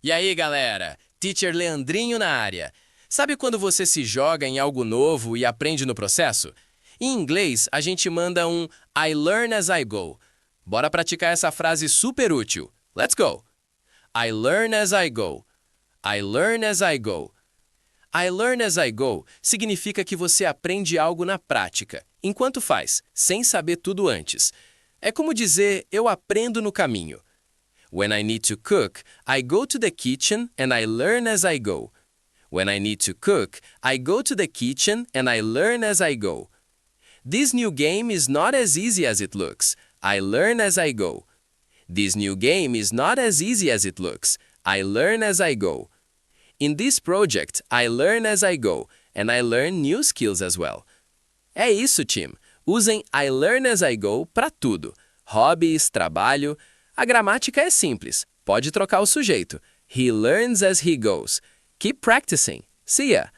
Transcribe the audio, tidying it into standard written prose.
E aí, galera? Teacher Leandrinho na área. Sabe quando você se joga em algo novo e aprende no processo? Em inglês, a gente manda um I learn as I go. Bora praticar essa frase super útil. Let's go! I learn as I go. I learn as I go. I learn as I go significa que você aprende algo na prática, enquanto faz, sem saber tudo antes. É como dizer, eu aprendo no caminho. When I need to cook, I go to the kitchen and I learn as I go. When I need to cook, I go to the kitchen and I learn as I go. This new game is not as easy as it looks. I learn as I go. This new game is not as easy as it looks. I learn as I go. In this project, I learn as I go, and I learn new skills as well. É isso, time. Usem I learn as I go para tudo. Hobbies, trabalho. A gramática é simples. Pode trocar o sujeito. He learns as he goes. Keep practicing. See ya!